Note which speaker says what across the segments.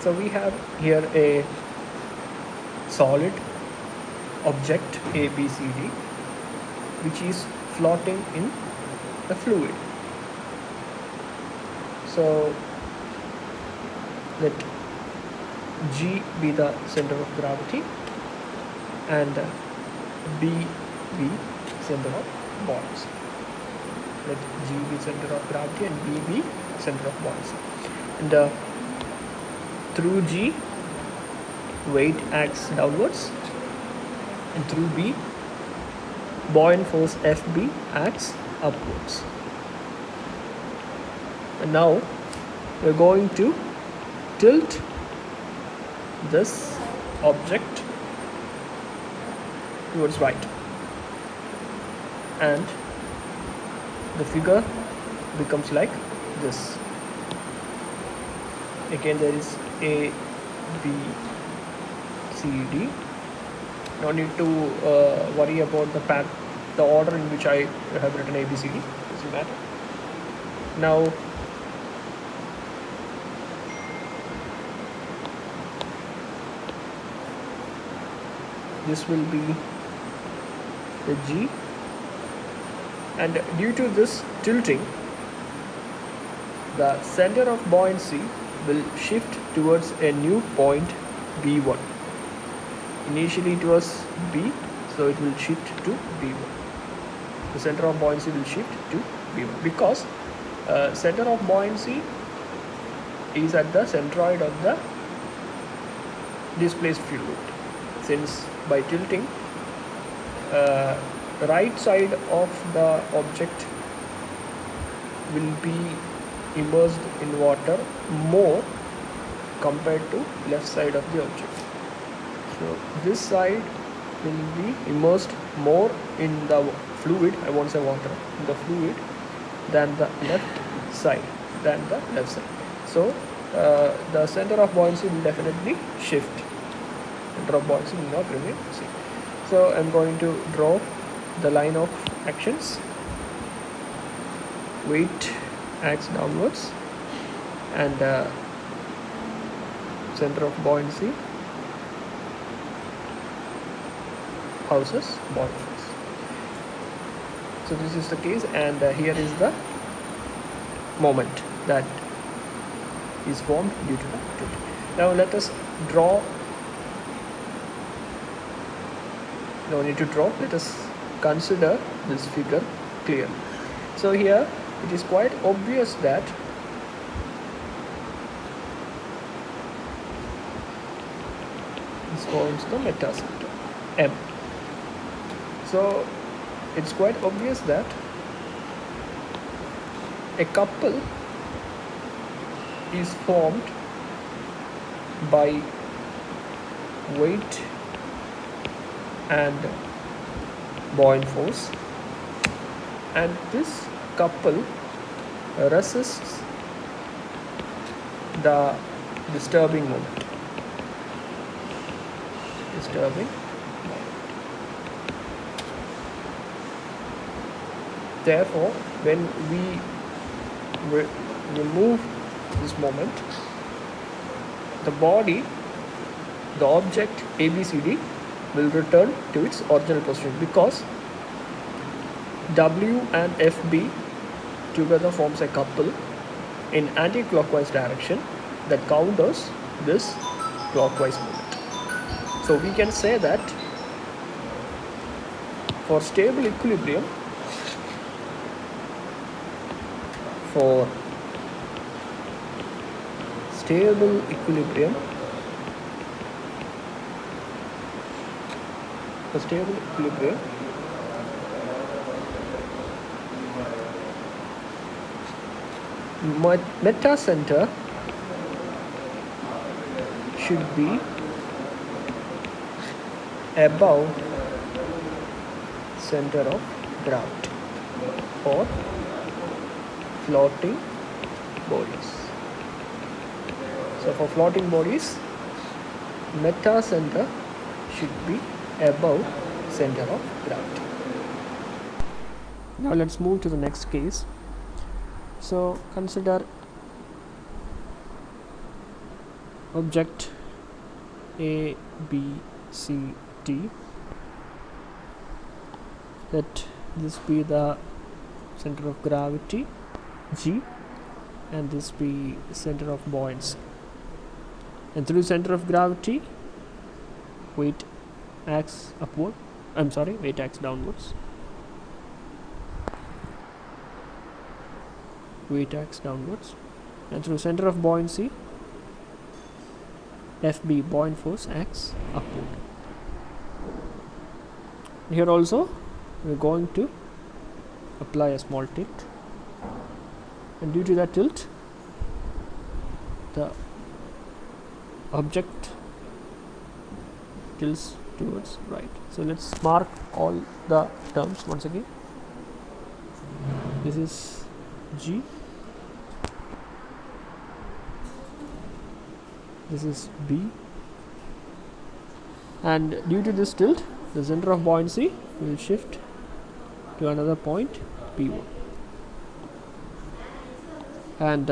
Speaker 1: So we have here a solid object ABCD which is floating in a fluid. So let G be the center of gravity and B be center of buoyancy. Let G be center of gravity and B be center of buoyancy. And through G, weight acts downwards, and through B, buoyant force FB acts upwards. And now we're going to tilt this object towards right, and the figure becomes like this. Again, there is A, B, C, D. No need to worry about the order in which I have written A, B, C, D. Doesn't matter. Now this will be the G, and due to this tilting, the center of buoyancy will shift towards a new point B1. Initially it was B, so it will shift to B1. The center of buoyancy will shift to B1 because center of buoyancy is at the centroid of the displaced fluid. Since by tilting, right side of the object will be immersed in water more compared to left side of the object. So this side will be immersed more in the fluid, I won't say water, in the fluid than the left side, So the center of buoyancy will definitely shift. Center of buoyancy will not remain the same. So I'm going to draw the line of actions. Weight acts downwards, and center of buoyancy houses buoyant force. So this is the case, and here is the moment that is formed due to the tilt. Now let us draw. No need to draw. Let us consider this figure clearly. So here it is quite obvious that this forms the metacenter M. So it's quite obvious that a couple is formed by weight and buoyant force, and this couple resists the disturbing moment. Therefore, when we remove this moment, the object ABCD will return to its original position, because W and FB together forms a couple in anti-clockwise direction that counters this clockwise movement. So we can say that for stable equilibrium, metacenter should be above center of gravity for floating bodies. So for floating bodies, metacenter should be above center of gravity. Now let's move to the next case. So consider object A, B, C, D. Let this be the center of gravity G, and this be center of buoyancy. And through center of gravity, weight acts upward. Weight acts downwards. Weight acts downwards. And through center of buoyancy, FB, buoyant force, acts upward. Here also we are going to apply a small tilt, and due to that tilt, the object tilts towards right. So let's mark all the terms once again. This is G, this is B, and due to this tilt, the center of buoyancy will shift to another point P1, and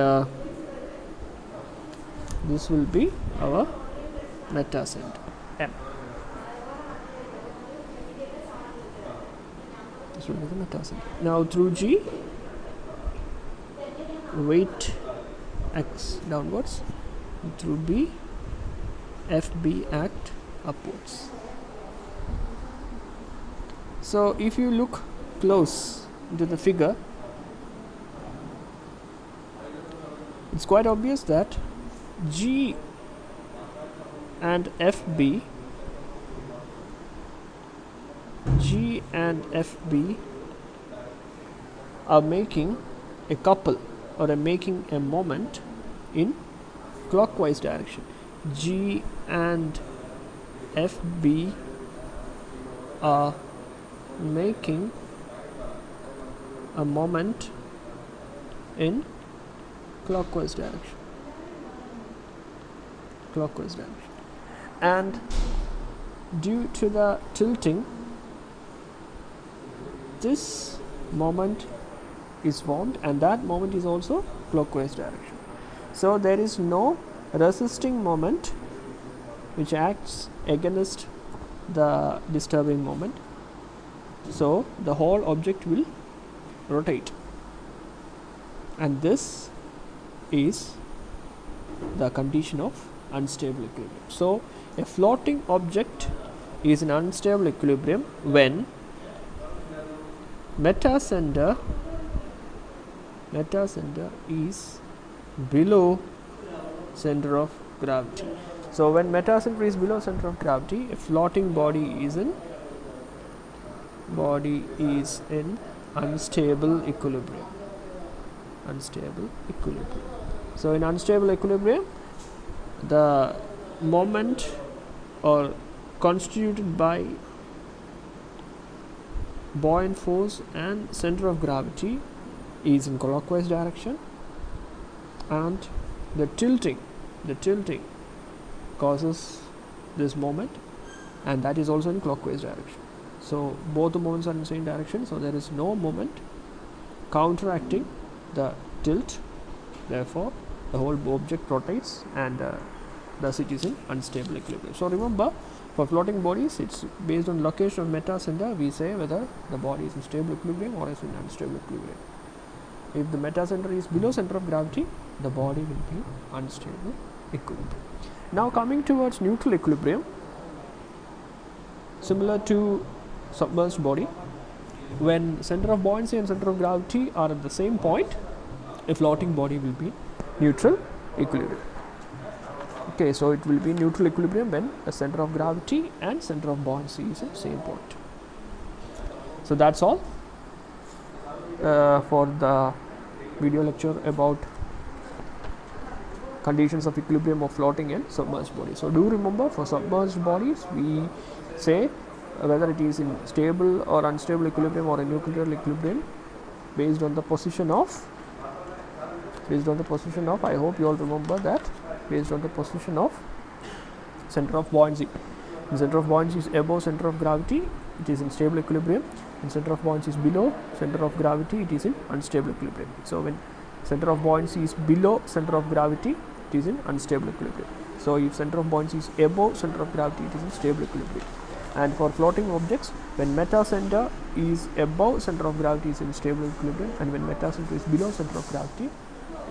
Speaker 1: this will be our meta center M. This will be the meta center. Now through G, weight acts downwards, and through B, FB act upwards. So if you look close into the figure, it's quite obvious that G and FB are making a couple, or are making a moment in clockwise direction. G and FB are making a moment in clockwise direction. And due to the tilting, this moment is formed, and that moment is also clockwise direction. So there is no resisting moment which acts against the disturbing moment. So the whole object will rotate, and this is the condition of unstable equilibrium. So a floating object is in unstable equilibrium when meta center is below center of gravity. So when meta center is below center of gravity, a floating body is in unstable equilibrium. So in unstable equilibrium, the moment or constituted by buoyant force and center of gravity is in clockwise direction, and the tilting causes this moment, and that is also in clockwise direction. So both the moments are in the same direction, so there is no moment counteracting the tilt. Therefore the whole object rotates, and thus it is in unstable equilibrium. So remember, for floating bodies, it's based on location of meta center. We say whether the body is in stable equilibrium or is in unstable equilibrium. If the meta center is below center of gravity, the body will be unstable equilibrium. Now coming towards neutral equilibrium, similar to submerged body, when center of buoyancy and center of gravity are at the same point, a floating body will be neutral equilibrium. Okay, so it will be neutral equilibrium when the center of gravity and center of buoyancy is at the same point. So that's all for the video lecture about conditions of equilibrium of floating and submerged bodies. So do remember, for submerged bodies we say whether it is in stable or unstable equilibrium or a neutral equilibrium based on the position of I hope you all remember that, based on the position of center of buoyancy. The center of buoyancy is above center of gravity, it is in stable equilibrium, and center of buoyancy is below center of gravity, it is in unstable equilibrium. So when center of buoyancy is below center of gravity, it is in unstable equilibrium. So if center of buoyancy is above center of gravity, it is in stable equilibrium. And for floating objects, when metacenter is above center of gravity, is in stable equilibrium, and when metacenter is below center of gravity,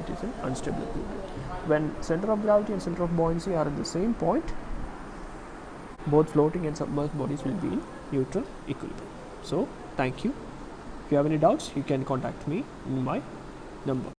Speaker 1: it is in unstable equilibrium. When center of gravity and center of buoyancy are at the same point, both floating and submerged bodies will be in neutral equilibrium. So thank you. If you have any doubts, you can contact me in my number.